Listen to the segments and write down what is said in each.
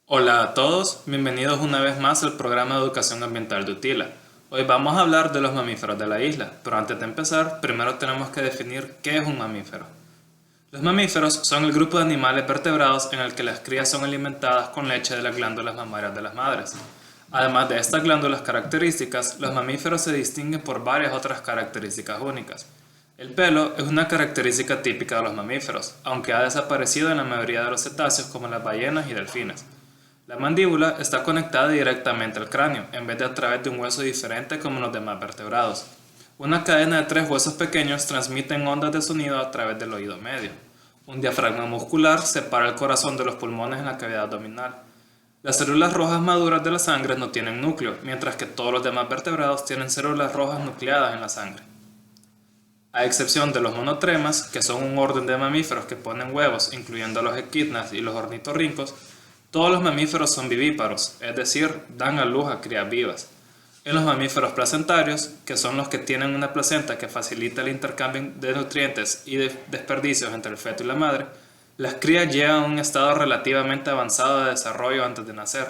Hola a todos, bienvenidos una vez más al programa de educación ambiental de UTILA. Hoy vamos a hablar de los mamíferos de la isla, pero antes de empezar, primero tenemos que definir qué es un mamífero. Los mamíferos son el grupo de animales vertebrados en el que las crías son alimentadas con leche de las glándulas mamarias de las madres. Además de estas glándulas características, los mamíferos se distinguen por varias otras características únicas. El pelo es una característica típica de los mamíferos, aunque ha desaparecido en la mayoría de los cetáceos como las ballenas y delfines. La mandíbula está conectada directamente al cráneo, en vez de a través de un hueso diferente como los demás vertebrados. Una cadena de 3 huesos pequeños transmiten ondas de sonido a través del oído medio. Un diafragma muscular separa el corazón de los pulmones en la cavidad abdominal. Las células rojas maduras de la sangre no tienen núcleo, mientras que todos los demás vertebrados tienen células rojas nucleadas en la sangre. A excepción de los monotremas, que son un orden de mamíferos que ponen huevos, incluyendo los equidnas y los ornitorrincos, todos los mamíferos son vivíparos, es decir, dan a luz a crías vivas. En los mamíferos placentarios, que son los que tienen una placenta que facilita el intercambio de nutrientes y de desperdicios entre el feto y la madre, las crías llegan a un estado relativamente avanzado de desarrollo antes de nacer,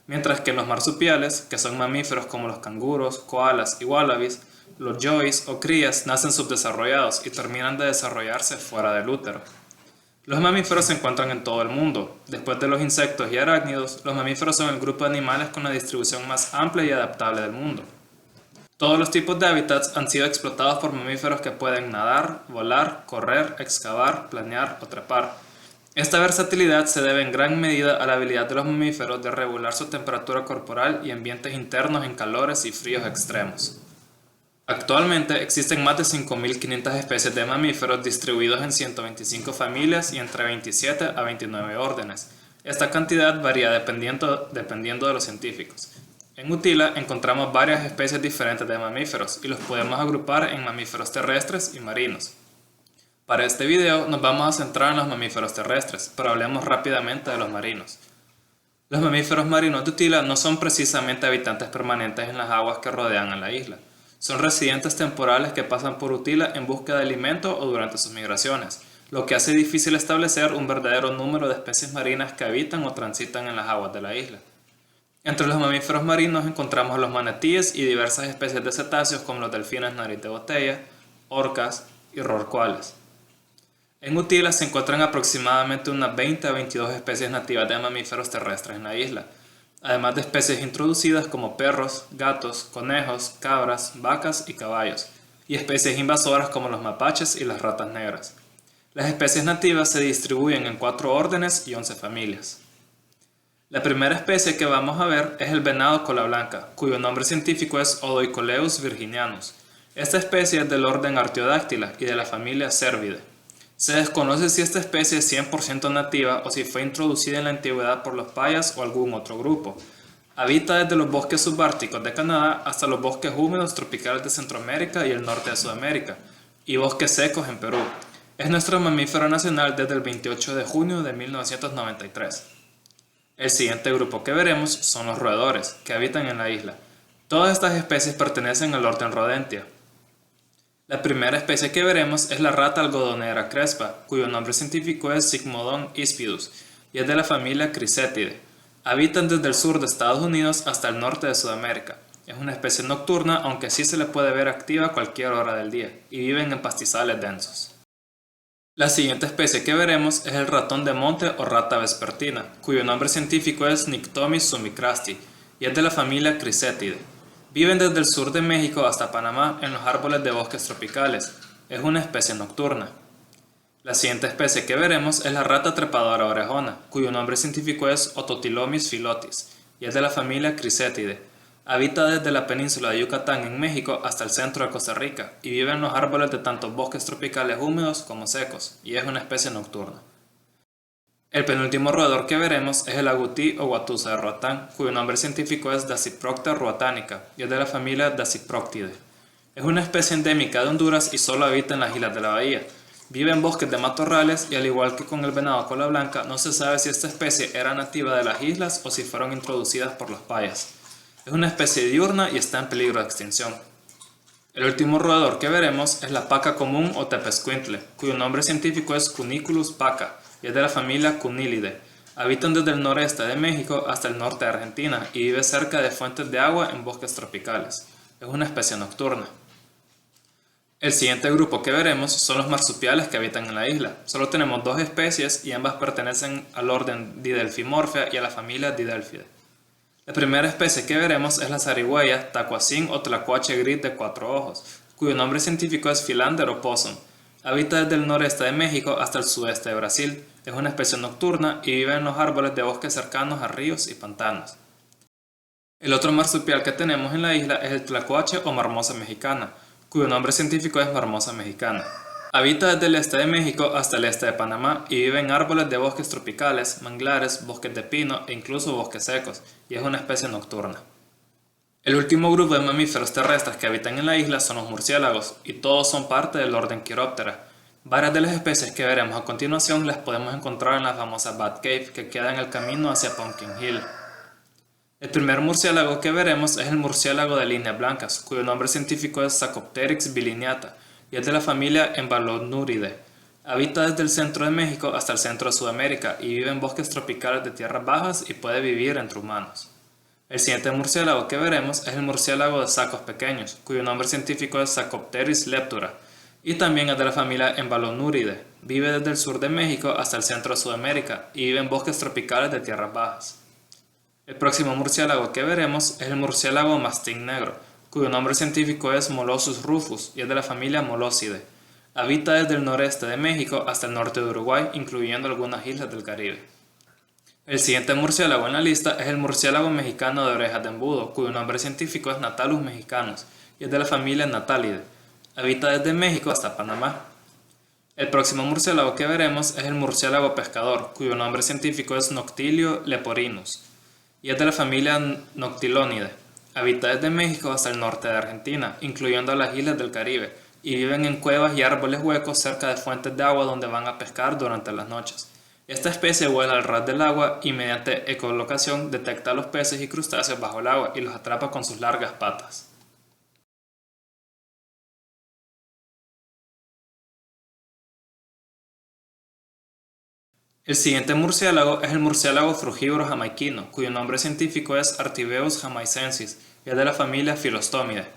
mientras que en los marsupiales, que son mamíferos como los canguros, koalas y wallabies, los yoys o crías nacen subdesarrollados y terminan de desarrollarse fuera del útero. Los mamíferos se encuentran en todo el mundo. Después de los insectos y arácnidos, los mamíferos son el grupo de animales con la distribución más amplia y adaptable del mundo. Todos los tipos de hábitats han sido explotados por mamíferos que pueden nadar, volar, correr, excavar, planear o trepar. Esta versatilidad se debe en gran medida a la habilidad de los mamíferos de regular su temperatura corporal y ambientes internos en calores y fríos extremos. Actualmente existen más de 5.500 especies de mamíferos distribuidos en 125 familias y entre 27 a 29 órdenes. Esta cantidad varía dependiendo de los científicos. En UTILA encontramos varias especies diferentes de mamíferos y los podemos agrupar en mamíferos terrestres y marinos. Para este video nos vamos a centrar en los mamíferos terrestres, pero hablemos rápidamente de los marinos. Los mamíferos marinos de UTILA no son precisamente habitantes permanentes en las aguas que rodean a la isla. Son residentes temporales que pasan por UTILA en busca de alimento o durante sus migraciones, lo que hace difícil establecer un verdadero número de especies marinas que habitan o transitan en las aguas de la isla. Entre los mamíferos marinos encontramos los manatíes y diversas especies de cetáceos como los delfines nariz de botella, orcas y rorcuales. En UTILA se encuentran aproximadamente unas 20 a 22 especies nativas de mamíferos terrestres en la isla, además de especies introducidas como perros, gatos, conejos, cabras, vacas y caballos, y especies invasoras como los mapaches y las ratas negras. Las especies nativas se distribuyen en 4 órdenes y 11 familias. La primera especie que vamos a ver es el venado cola blanca, cuyo nombre científico es Odoicoleus virginianus. Esta especie es del orden Artiodactyla y de la familia Cervidae. Se desconoce si esta especie es 100% nativa o si fue introducida en la antigüedad por los payas o algún otro grupo. Habita desde los bosques subárticos de Canadá hasta los bosques húmedos tropicales de Centroamérica y el norte de Sudamérica, y bosques secos en Perú. Es nuestro mamífero nacional desde el 28 de junio de 1993. El siguiente grupo que veremos son los roedores, que habitan en la isla. Todas estas especies pertenecen al orden Rodentia. La primera especie que veremos es la rata algodonera crespa, cuyo nombre científico es Sigmodon ispidus, y es de la familia Chrysetidae. Habitan desde el sur de Estados Unidos hasta el norte de Sudamérica. Es una especie nocturna, aunque sí se le puede ver activa a cualquier hora del día, y viven en pastizales densos. La siguiente especie que veremos es el ratón de monte o rata vespertina, cuyo nombre científico es Nyctomis sumicrasti, y es de la familia Chrysetidae. Viven desde el sur de México hasta Panamá en los árboles de bosques tropicales. Es una especie nocturna. La siguiente especie que veremos es la rata trepadora orejona, cuyo nombre científico es Ototilomis philotis, y es de la familia Chrysetidae. Habita desde la península de Yucatán en México hasta el centro de Costa Rica, y vive en los árboles de tanto bosques tropicales húmedos como secos, y es una especie nocturna. El penúltimo roedor que veremos es el agutí o guatusa de Roatán, cuyo nombre científico es Dasyprocta roatanica y es de la familia Dasyproctidae. Es una especie endémica de Honduras y solo habita en las islas de la bahía. Vive en bosques de matorrales y al igual que con el venado cola blanca, no se sabe si esta especie era nativa de las islas o si fueron introducidas por los payas. Es una especie diurna y está en peligro de extinción. El último roedor que veremos es la paca común o tepezcuintle, cuyo nombre científico es Cuniculus paca y es de la familia Cunilidae. Habitan desde el noreste de México hasta el norte de Argentina y vive cerca de fuentes de agua en bosques tropicales. Es una especie nocturna. El siguiente grupo que veremos son los marsupiales que habitan en la isla. Solo tenemos dos especies y ambas pertenecen al orden Didelphimorphia y a la familia Didelphidae. La primera especie que veremos es la zarigüeya tacuacín o tlacuache gris de 4 ojos, cuyo nombre científico es Philander opossum. Habita desde el noreste de México hasta el sudeste de Brasil. Es una especie nocturna y vive en los árboles de bosques cercanos a ríos y pantanos. El otro marsupial que tenemos en la isla es el tlacuache o marmosa mexicana, cuyo nombre científico es Marmosa mexicana. Habita desde el este de México hasta el este de Panamá y vive en árboles de bosques tropicales, manglares, bosques de pino e incluso bosques secos, y es una especie nocturna. El último grupo de mamíferos terrestres que habitan en la isla son los murciélagos, y todos son parte del orden Chiroptera. Varias de las especies que veremos a continuación las podemos encontrar en la famosa Bat Cave que queda en el camino hacia Pumpkin Hill. El primer murciélago que veremos es el murciélago de líneas blancas, cuyo nombre científico es Sacopteryx bilineata y es de la familia Emballonuridae. Habita desde el centro de México hasta el centro de Sudamérica y vive en bosques tropicales de tierras bajas y puede vivir entre humanos. El siguiente murciélago que veremos es el murciélago de sacos pequeños, cuyo nombre científico es Sacopteryx leptura y también es de la familia Emballonuridae. Vive desde el sur de México hasta el centro de Sudamérica y vive en bosques tropicales de tierras bajas. El próximo murciélago que veremos es el murciélago mastín negro, cuyo nombre científico es Molossus rufus y es de la familia Molosidae. Habita desde el noreste de México hasta el norte de Uruguay, incluyendo algunas islas del Caribe. El siguiente murciélago en la lista es el murciélago mexicano de orejas de embudo, cuyo nombre científico es Natalus mexicanus y es de la familia Natalidae. Habita desde México hasta Panamá. El próximo murciélago que veremos es el murciélago pescador, cuyo nombre científico es Noctilio leporinus y es de la familia Noctilonidae. Habita desde México hasta el norte de Argentina, incluyendo las islas del Caribe, y viven en cuevas y árboles huecos cerca de fuentes de agua donde van a pescar durante las noches. Esta especie vuela al ras del agua y mediante ecolocación detecta a los peces y crustáceos bajo el agua y los atrapa con sus largas patas. El siguiente murciélago es el murciélago frugívoro jamaiquino, cuyo nombre científico es Artibeus jamaicensis y es de la familia Philostomidae.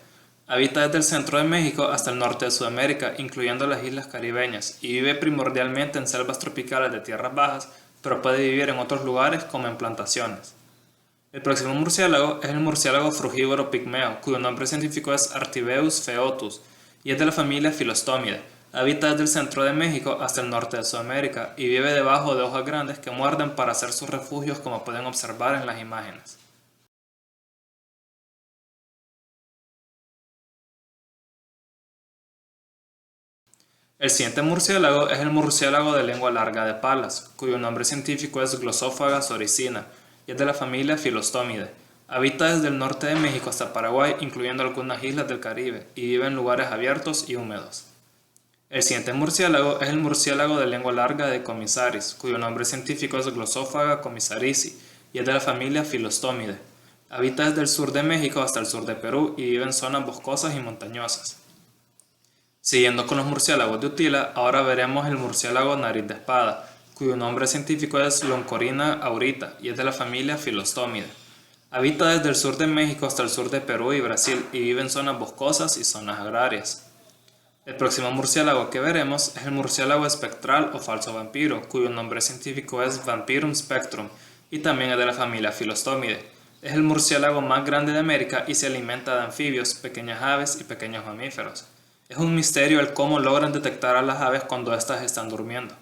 Habita desde el centro de México hasta el norte de Sudamérica, incluyendo las islas caribeñas, y vive primordialmente en selvas tropicales de tierras bajas, pero puede vivir en otros lugares como en plantaciones. El próximo murciélago es el murciélago frugívoro pigmeo, cuyo nombre científico es Artibeus phaeotus y es de la familia Philostomidae. Habita desde el centro de México hasta el norte de Sudamérica y vive debajo de hojas grandes que muerden para hacer sus refugios, como pueden observar en las imágenes. El siguiente murciélago es el murciélago de lengua larga de palas, cuyo nombre científico es Glossophaga soricina y es de la familia Philostomidae. Habita desde el norte de México hasta Paraguay, incluyendo algunas islas del Caribe, y vive en lugares abiertos y húmedos. El siguiente murciélago es el murciélago de lengua larga de Comisaris, cuyo nombre científico es Glossophaga comisarisi y es de la familia Philostomidae. Habita desde el sur de México hasta el sur de Perú y vive en zonas boscosas y montañosas. Siguiendo con los murciélagos de Utila, ahora veremos el murciélago nariz de espada, cuyo nombre científico es Loncorina aurita y es de la familia Philostomidae. Habita desde el sur de México hasta el sur de Perú y Brasil y vive en zonas boscosas y zonas agrarias. El próximo murciélago que veremos es el murciélago espectral o falso vampiro, cuyo nombre científico es Vampirum spectrum y también es de la familia Philostomidae. Es el murciélago más grande de América y se alimenta de anfibios, pequeñas aves y pequeños mamíferos. Es un misterio el cómo logran detectar a las aves cuando éstas están durmiendo.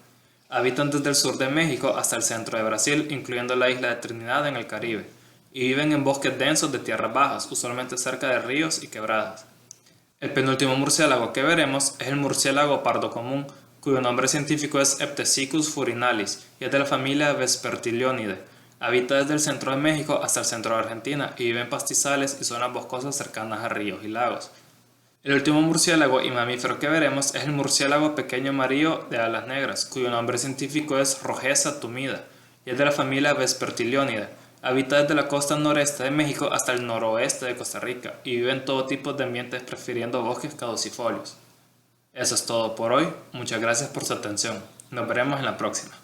Habitan desde el sur de México hasta el centro de Brasil, incluyendo la isla de Trinidad en el Caribe, y viven en bosques densos de tierras bajas, usualmente cerca de ríos y quebradas. El penúltimo murciélago que veremos es el murciélago pardo común, cuyo nombre científico es Eptesicus furinalis y es de la familia Vespertilionidae. Habita desde el centro de México hasta el centro de Argentina y vive en pastizales y zonas boscosas cercanas a ríos y lagos. El último murciélago y mamífero que veremos es el murciélago pequeño amarillo de alas negras, cuyo nombre científico es Rogesa tumida y es de la familia Vespertilionidae. Habita desde la costa noreste de México hasta el noroeste de Costa Rica y vive en todo tipo de ambientes prefiriendo bosques caducifolios. Eso es todo por hoy, muchas gracias por su atención, nos veremos en la próxima.